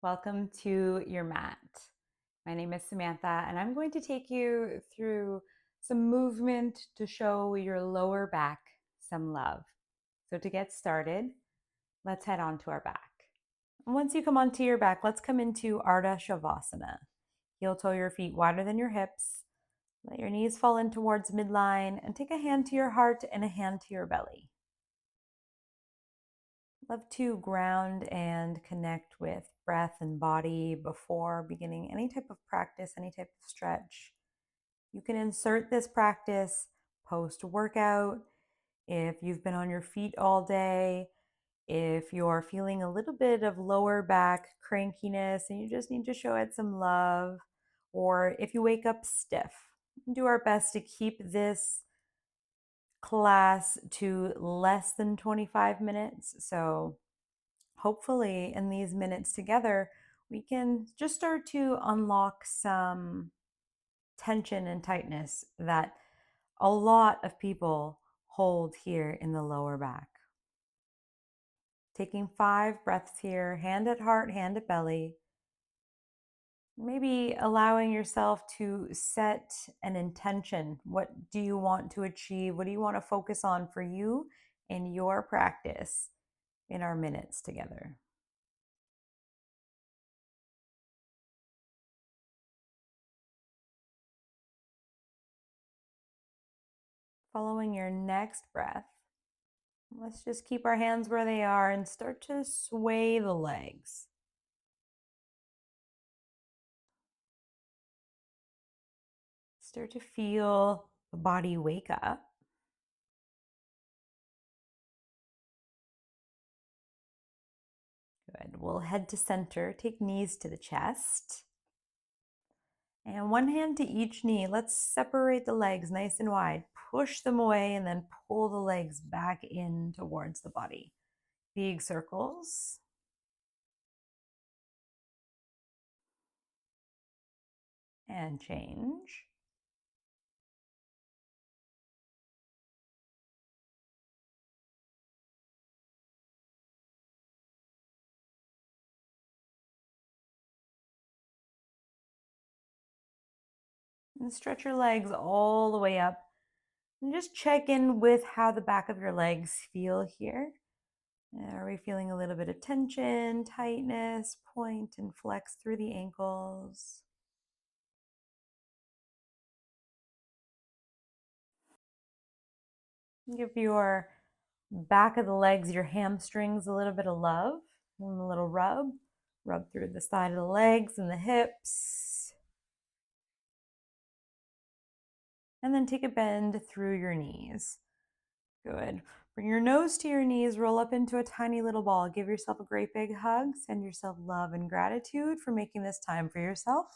Welcome to your mat. My name is Samantha, and I'm going to take you through some movement to show your lower back some love. So, to get started, let's head on to our back. Once you come onto your back, let's come into Ardha Shavasana. Heel toe your feet wider than your hips. Let your knees fall in towards midline and take a hand to your heart and a hand to your belly. Love to ground and connect with breath and body before beginning any type of practice, any type of stretch. You can insert this practice post workout if you've been on your feet all day, if you're feeling a little bit of lower back crankiness and you just need to show it some love, or if you wake up stiff. Do our best to keep this class to less than 25 minutes. So hopefully in these minutes together, we can just start to unlock some tension and tightness that a lot of people hold here in the lower back. Taking 5 breaths here, hand at heart, hand at belly. Maybe allowing yourself to set an intention. What do you want to achieve? What do you want to focus on for you in your practice in our minutes together? Following your next breath, let's just keep our hands where they are and start to sway the legs. Start to feel the body wake up. Good. We'll head to center. Take knees to the chest. And one hand to each knee. Let's separate the legs nice and wide. Push them away and then pull the legs back in towards the body. Big circles. And change. And stretch your legs all the way up. And just check in with how the back of your legs feel here. Are we feeling a little bit of tension, tightness, point and flex through the ankles? Give your back of the legs, your hamstrings, a little bit of love and a little rub. Rub through the side of the legs and the hips. And then take a bend through your knees. Good. Bring your nose to your knees, roll up into a tiny little ball. Give yourself a great big hug. Send yourself love and gratitude for making this time for yourself.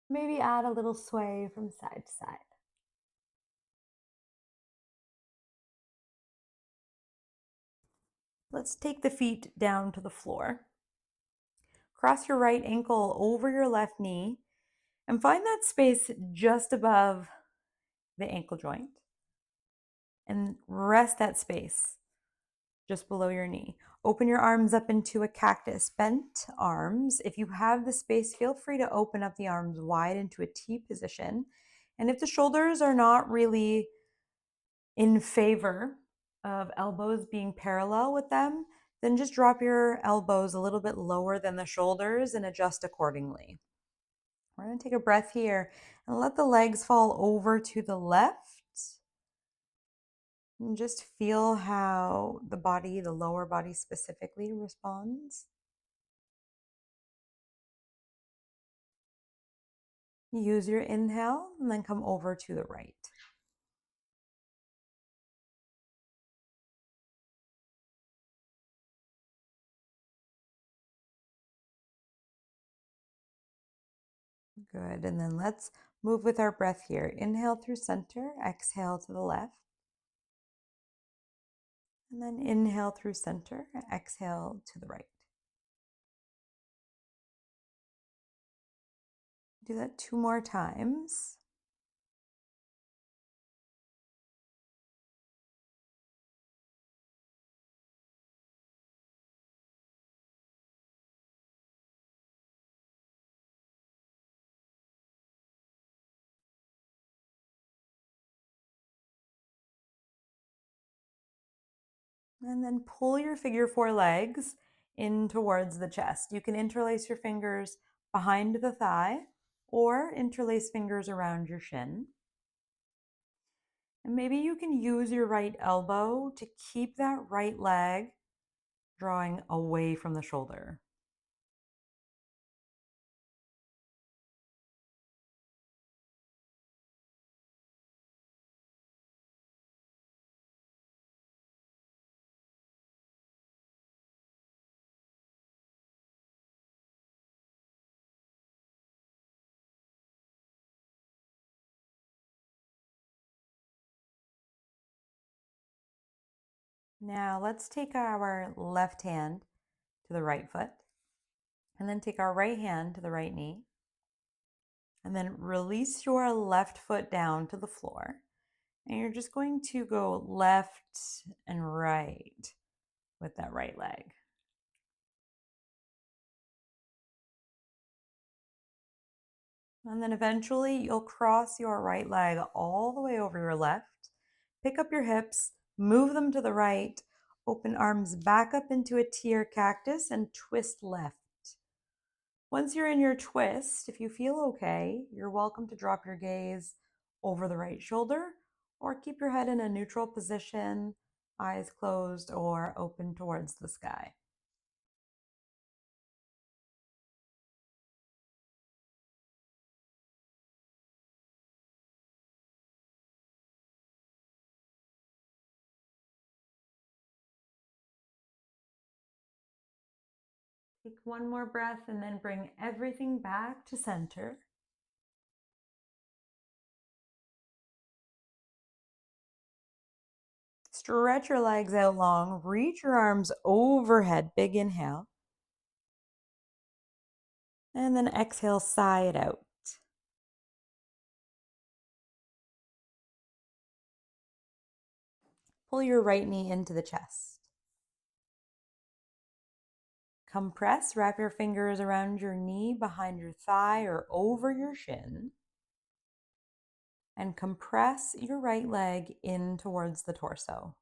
Maybe add a little sway from side to side. Let's take the feet down to the floor. Cross your right ankle over your left knee and find that space just above the ankle joint and rest that space just below your knee. Open your arms up into a cactus, bent arms. If you have the space, feel free to open up the arms wide into a T position. And if the shoulders are not really in favor of elbows being parallel with them, then just drop your elbows a little bit lower than the shoulders and adjust accordingly. We're going to take a breath here and let the legs fall over to the left. And just feel how the body, the lower body specifically, responds. Use your inhale and then come over to the right. Good. And then let's move with our breath here. Inhale through center, exhale to the left. And then inhale through center, exhale to the right. Do that 2 more times. And then pull your figure four legs in towards the chest. You can interlace your fingers behind the thigh or interlace fingers around your shin. And maybe you can use your right elbow to keep that right leg drawing away from the shoulder. Now let's take our left hand to the right foot and then take our right hand to the right knee and then release your left foot down to the floor. And you're just going to go left and right with that right leg. And then eventually you'll cross your right leg all the way over your left. Pick up your hips, move them to the right, open arms back up into a T or cactus and twist left. Once you're in your twist, if you feel okay, you're welcome to drop your gaze over the right shoulder or keep your head in a neutral position, eyes closed or open towards the sky. Take one more breath and then bring everything back to center. Stretch your legs out long, reach your arms overhead, big inhale. And then exhale, sigh it out. Pull your right knee into the chest. Compress, wrap your fingers around your knee, behind your thigh, or over your shin. And compress your right leg in towards the torso.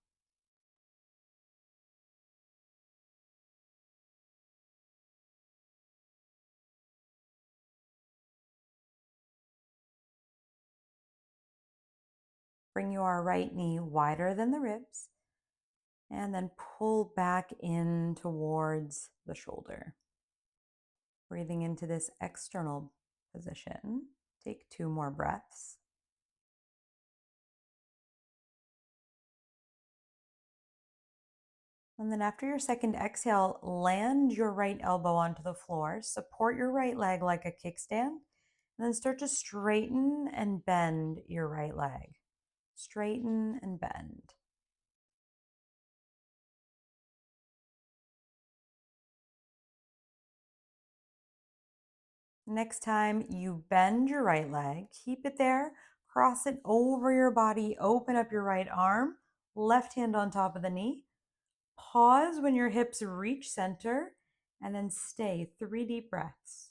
Bring your right knee wider than the ribs. And then pull back in towards the shoulder. Breathing into this external position. Take 2 more breaths. And then after your second exhale, land your right elbow onto the floor, support your right leg like a kickstand, and then start to straighten and bend your right leg. Straighten and bend. Next time you bend your right leg, keep it there, cross it over your body, open up your right arm, left hand on top of the knee. Pause when your hips reach center, and then stay 3 deep breaths.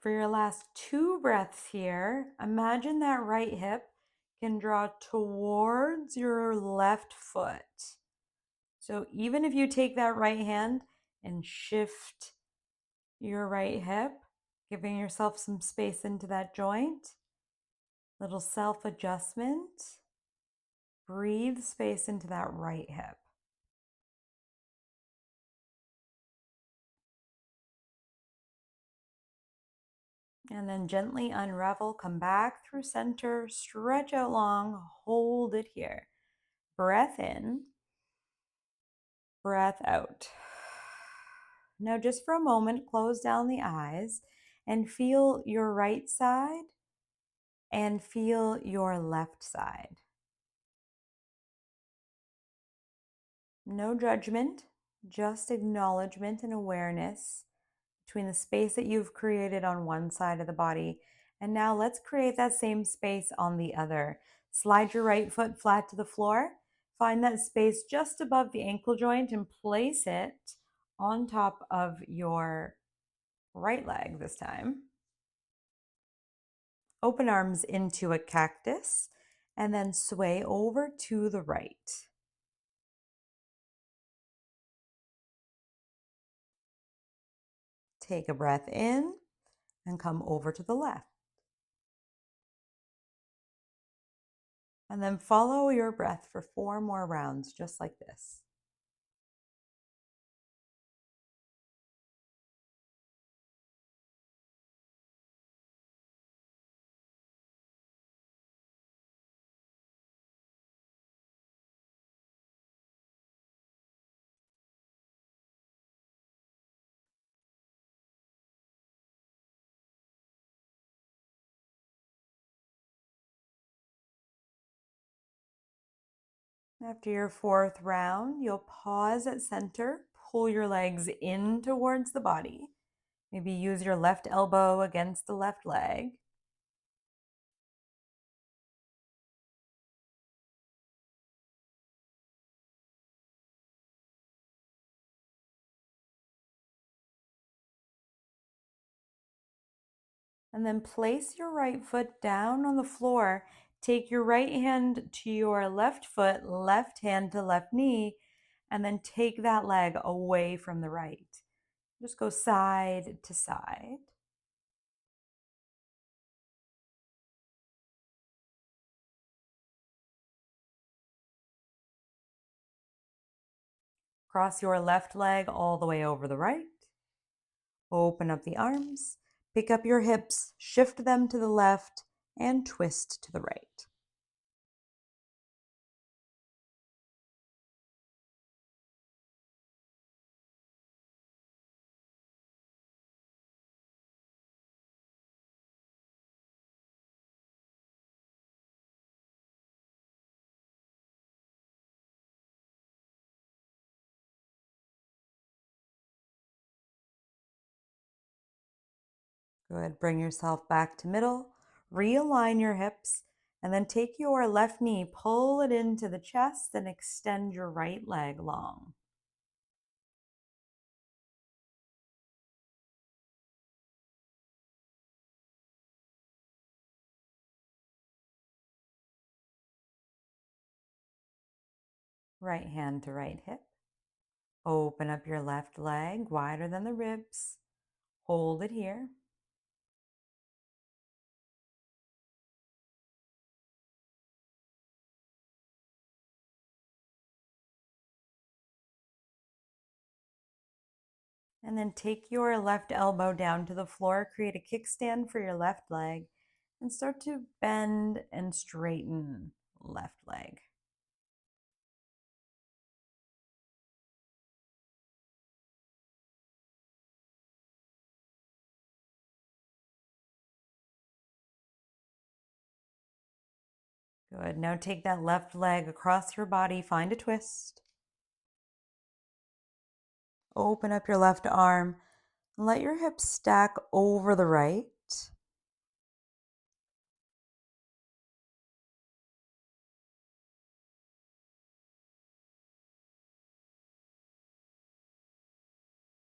For your last 2 breaths here, imagine that right hip can draw towards your left foot. So even if you take that right hand and shift your right hip, giving yourself some space into that joint, little self-adjustment, breathe space into that right hip. And then gently unravel, come back through center, stretch out long, hold it here. Breath in, breath out. Now, just for a moment, close down the eyes and feel your right side and feel your left side. No judgment, just acknowledgement and awareness between the space that you've created on one side of the body. And now let's create that same space on the other. Slide your right foot flat to the floor. Find that space just above the ankle joint and place it on top of your right leg this time. Open arms into a cactus and then sway over to the right. Take a breath in and come over to the left. And then follow your breath for 4 more rounds, just like this. After your 4th round, you'll pause at center, pull your legs in towards the body. Maybe use your left elbow against the left leg. And then place your right foot down on the floor. Take your right hand to your left foot, left hand to left knee, and then take that leg away from the right. Just go side to side. Cross your left leg all the way over the right. Open up the arms. Pick up your hips, shift them to the left, and twist to the right. Good. Bring yourself back to middle. Realign your hips, and then take your left knee, pull it into the chest, and extend your right leg long. Right hand to right hip. Open up your left leg wider than the ribs. Hold it here. And then take your left elbow down to the floor, create a kickstand for your left leg, and start to bend and straighten left leg. Good. Now take that left leg across your body, find a twist. Open up your left arm and let your hips stack over the right.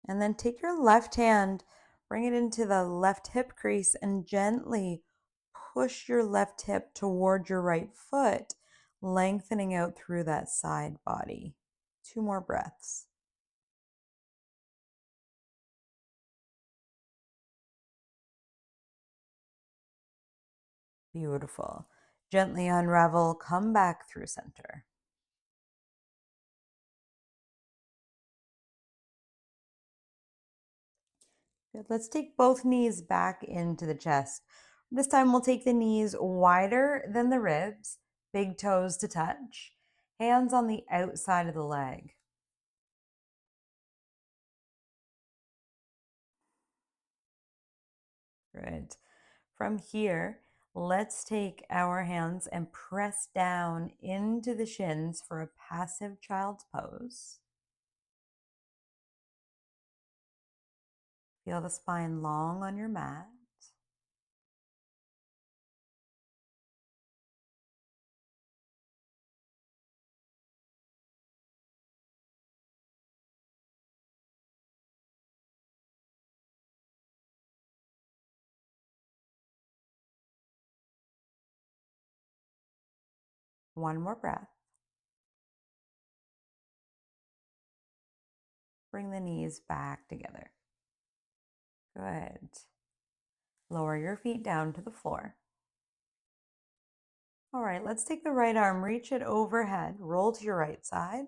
And then take your left hand, bring it into the left hip crease, and gently push your left hip toward your right foot, lengthening out through that side body. 2 more breaths. Beautiful. Gently unravel, come back through center. Good. Let's take both knees back into the chest. This time we'll take the knees wider than the ribs, big toes to touch, hands on the outside of the leg. Good. From here, let's take our hands and press down into the shins for a passive child's pose. Feel the spine long on your mat. One more breath. Bring the knees back together. Good. Lower your feet down to the floor. All right, let's take the right arm, reach it overhead, roll to your right side,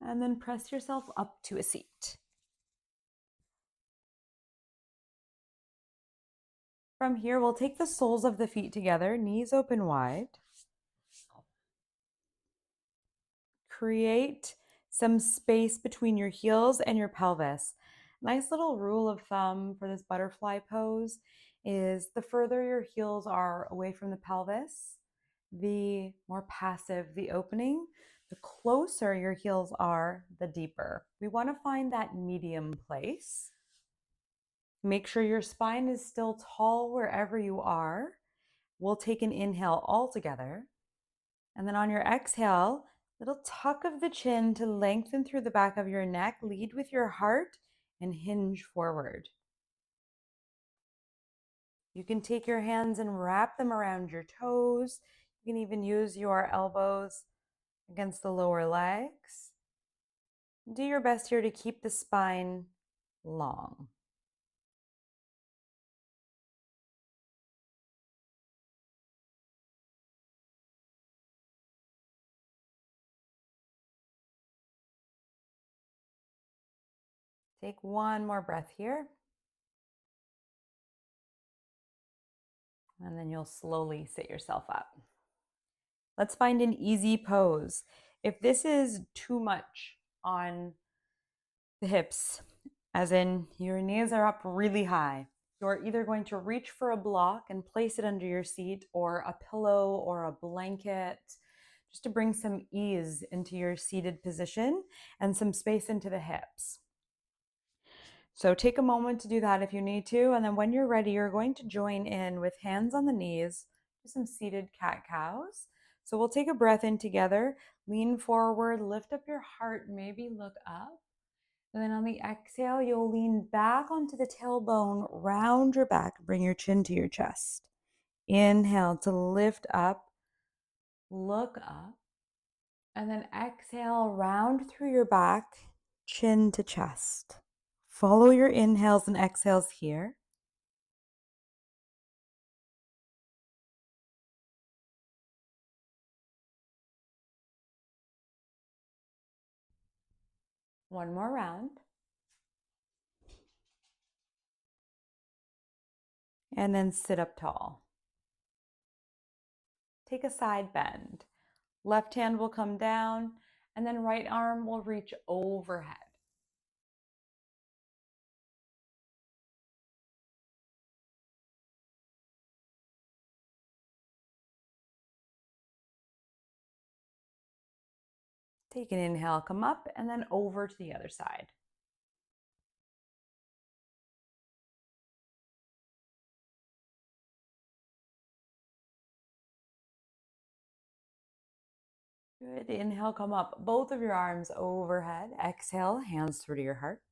and then press yourself up to a seat. From here, we'll take the soles of the feet together, knees open wide. Create some space between your heels and your pelvis. Nice little rule of thumb for this butterfly pose is the further your heels are away from the pelvis, the more passive the opening. The closer your heels are, the deeper. We want to find that medium place. Make sure your spine is still tall wherever you are. We'll take an inhale all together. And then on your exhale, little tuck of the chin to lengthen through the back of your neck. Lead with your heart and hinge forward. You can take your hands and wrap them around your toes. You can even use your elbows against the lower legs. Do your best here to keep the spine long. Take one more breath here. And then you'll slowly sit yourself up. Let's find an easy pose. If this is too much on the hips, as in your knees are up really high, you're either going to reach for a block and place it under your seat, or a pillow or a blanket, just to bring some ease into your seated position and some space into the hips. So take a moment to do that if you need to, and then when you're ready, you're going to join in with hands on the knees for some seated cat-cows. So we'll take a breath in together, lean forward, lift up your heart, maybe look up. And then on the exhale, you'll lean back onto the tailbone, round your back, bring your chin to your chest. Inhale to lift up, look up, and then exhale, round through your back, chin to chest. Follow your inhales and exhales here. One more round. And then sit up tall. Take a side bend. Left hand will come down, and then right arm will reach overhead. Take an inhale, come up, and then over to the other side. Good. Inhale, come up. Both of your arms overhead. Exhale, hands through to your heart.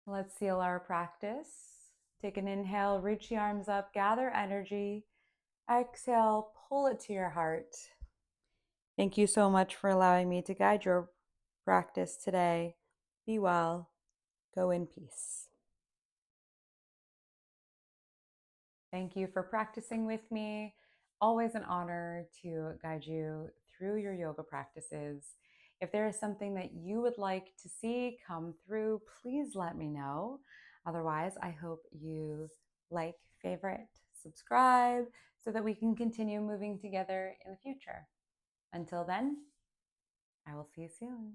Let's seal our practice. Take an inhale, reach the arms up, gather energy. Exhale, pull it to your heart. Thank you so much for allowing me to guide your practice today. Be well. Go in peace. Thank you for practicing with me. Always an honor to guide you through your yoga practices. If there is something that you would like to see come through, please let me know. Otherwise, I hope you like, favorite, subscribe so that we can continue moving together in the future. Until then, I will see you soon.